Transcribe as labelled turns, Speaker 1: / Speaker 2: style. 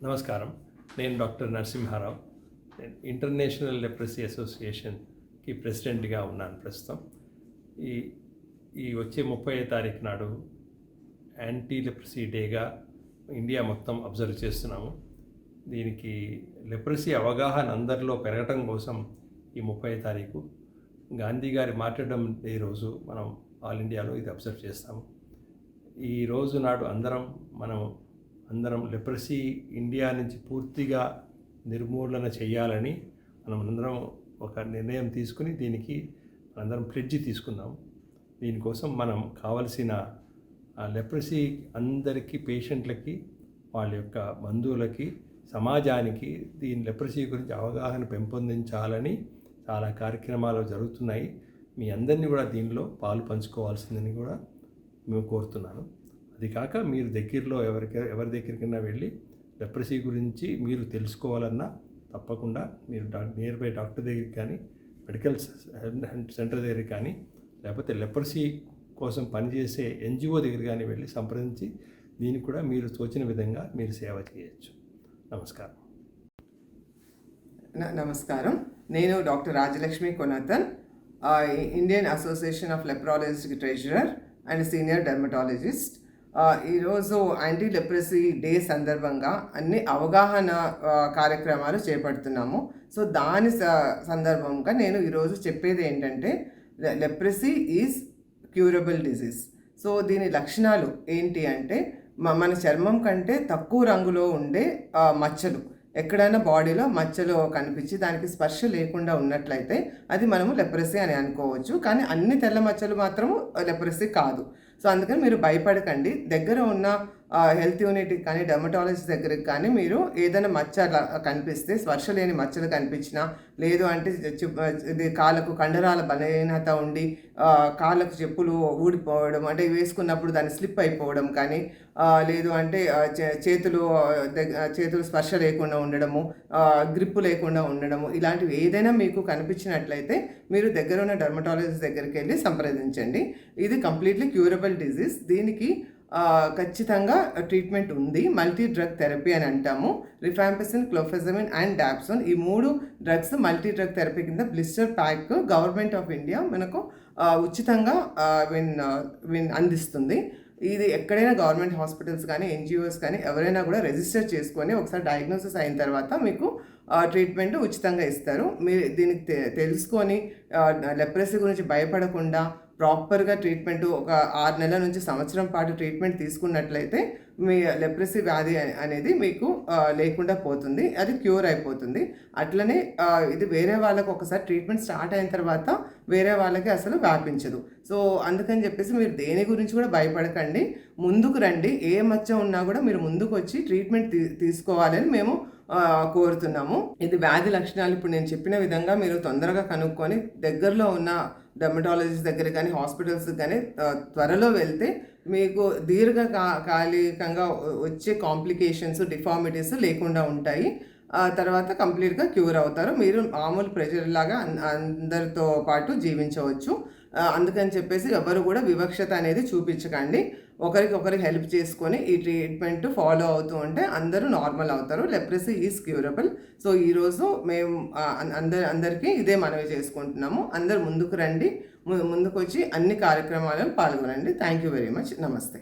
Speaker 1: నమస్కారం. నేను డాక్టర్ నరసింహారావు. నేను ఇంటర్నేషనల్ లెప్రసీ అసోసియేషన్కి ప్రెసిడెంట్గా ఉన్నాను ప్రస్తుతం. ఈ ఈ వచ్చే 30వ తారీఖు నాడు యాంటీ లెప్రసీ డేగా ఇండియా మొత్తం అబ్జర్వ్ చేస్తున్నాము. దీనికి లెప్రసీ అవగాహన అందరిలో పెరగటం కోసం ఈ 30వ తారీఖు గాంధీ గారి మార్టర్డమ్ డే రోజు మనం ఆల్ ఇండియాలో ఇది అబ్జర్వ్ చేస్తాము. ఈ రోజు నాడు అందరం లెప్రసీ ఇండియా నుంచి పూర్తిగా నిర్మూలన చేయాలని అందరం ఒక నిర్ణయం తీసుకుని దీనికి అందరం ప్లెడ్జ్ తీసుకున్నాం. దీనికోసం మనం కావలసిన లెప్రసీ అందరికీ, పేషెంట్లకి, వాళ్ళ యొక్క బంధువులకి, సమాజానికి దీని లెప్రసీ గురించి అవగాహన పెంపొందించాలని చాలా కార్యక్రమాలు జరుగుతున్నాయి. మీ అందరినీ కూడా దీనిలో పాలు పంచుకోవాల్సిందని కూడా మేము కోరుతున్నాను. అది కాక మీరు దగ్గరలో ఎవరి దగ్గరికైనా వెళ్ళి లెప్రసీ గురించి మీరు తెలుసుకోవాలన్నా తప్పకుండా మీరు నియర్ బై డాక్టర్ దగ్గరికి కానీ, మెడికల్ సెంటర్ దగ్గరికి కానీ, లేకపోతే లెప్రసీ కోసం పనిచేసే ఎన్జిఓ దగ్గర కానీ వెళ్ళి సంప్రదించి దీనికి కూడా మీరు తోచిన విధంగా మీరు సేవ చేయొచ్చు. నమస్కారం.
Speaker 2: నమస్కారం. నేను doctor Rajalakshmi Konathan, Indian association of leprologist treasurer and senior dermatologist. ఈరోజు యాంటీ లెప్రసీ డే సందర్భంగా అన్ని అవగాహన కార్యక్రమాలు చేపడుతున్నాము. సో దాని సందర్భంగా నేను ఈరోజు చెప్పేది ఏంటంటే, leprosy is curable disease. So దీని లక్షణాలు ఏంటి అంటే, మన చర్మం కంటే తక్కువ రంగులో ఉండే మచ్చలు, ఎక్కడైనా బాడీలో మచ్చలు కనిపించి దానికి స్పర్శ లేకుండా ఉన్నట్లయితే అది మనము లెప్రసీ అని అనుకోవచ్చు. కానీ అన్ని తెల్ల మచ్చలు మాత్రము లెప్రసీ కాదు. సో అందుకని మీరు భయపడకండి. దగ్గర ఉన్న హెల్త్ యూనిట్కి కానీ, డెర్మటాలజిస్ట్ దగ్గరికి కానీ మీరు ఏదైనా మచ్చ కనిపిస్తే, స్పర్శ లేని మచ్చలు కనిపించినా, లేదు అంటే ఇది కాళ్ళకు కండరాల బలహీనత ఉండి కాళ్ళకు చెప్పులు ఊడిపోవడం, అంటే వేసుకున్నప్పుడు దాన్ని స్లిప్ అయిపోవడం కానీ, లేదు అంటే చేతులు స్పర్శ లేకుండా ఉండడము, గ్రిప్ లేకుండా ఉండడము, ఇలాంటివి ఏదైనా మీకు కనిపించినట్లయితే మీరు దగ్గర ఉన్న డెర్మటాలజిస్ట్ దగ్గరికి వెళ్ళి సంప్రదించండి. ఇది కంప్లీట్లీ క్యూరబుల్ డిజీజ్. దీనికి ఖచ్చితంగా ట్రీట్మెంట్ ఉంది. మల్టీ డ్రగ్ థెరపీ అని అంటాము. రిఫాంపిసిన్, క్లోఫెజమిన్ అండ్ డాప్సోన్, ఈ 3 డ్రగ్స్ మల్టీ డ్రగ్ థెరపీ కింద blister pack government of India మనకు ఉచితంగా అందిస్తుంది. ఇది ఎక్కడైనా గవర్నమెంట్ హాస్పిటల్స్ కానీ, ఎన్జిఓస్ కానీ ఎవరైనా కూడా రిజిస్టర్ చేసుకొని ఒకసారి డయాగ్నోసిస్ అయిన తర్వాత మీకు ట్రీట్మెంట్ ఉచితంగా ఇస్తారు. మీరు దీనికి తెలుసుకొని లెప్రసీ గురించి భయపడకుండా ప్రాపర్గా ట్రీట్మెంట్ ఒక 6 నెలల నుంచి సంవత్సరం పాటు ట్రీట్మెంట్ తీసుకున్నట్లయితే మీ లెప్రసీ వ్యాధి అనేది మీకు లేకుండా పోతుంది, అది క్యూర్ అయిపోతుంది. అట్లనే ఇది వేరే వాళ్ళకు ఒకసారి ట్రీట్మెంట్ స్టార్ట్ అయిన తర్వాత వేరే వాళ్ళకి అసలు వ్యాపించదు. సో అందుకని చెప్పేసి మీరు దేని గురించి కూడా భయపడకండి, ముందుకు రండి. ఏ మచ్చ ఉన్నా కూడా మీరు ముందుకు వచ్చి ట్రీట్మెంట్ తీసుకోవాలని మేము కోరుతున్నాము. ఇది వ్యాధి లక్షణాలు ఇప్పుడు నేను చెప్పిన విధంగా మీరు తొందరగా కనుక్కొని దగ్గరలో ఉన్న డెర్మటాలజిస్ట్ దగ్గర కానీ, హాస్పిటల్స్ కానీ త్వరలో వెళ్తే మీకు దీర్ఘకాలికంగా వచ్చే కాంప్లికేషన్స్, డిఫార్మిటీస్ లేకుండా ఉంటాయి. తర్వాత కంప్లీట్గా క్యూర్ అవుతారు. మీరు మామూలు ప్రెజర్ లాగా అందరితో పాటు జీవించవచ్చు. అందుకని చెప్పేసి ఎవరు కూడా వివక్షత అనేది చూపించకండి. ఒకరికి హెల్ప్ చేసుకొని ఈ ట్రీట్మెంట్ ఫాలో అవుతూ ఉంటే అందరూ నార్మల్ అవుతారు. Leprosy is curable. సో ఈరోజు మేము అందరికీ ఇదే మనవి చేసుకుంటున్నాము. అందరు ముందుకు రండి, ముందుకు వచ్చి అన్ని కార్యక్రమాలను పాల్గొనండి. Thank you very much. నమస్తే.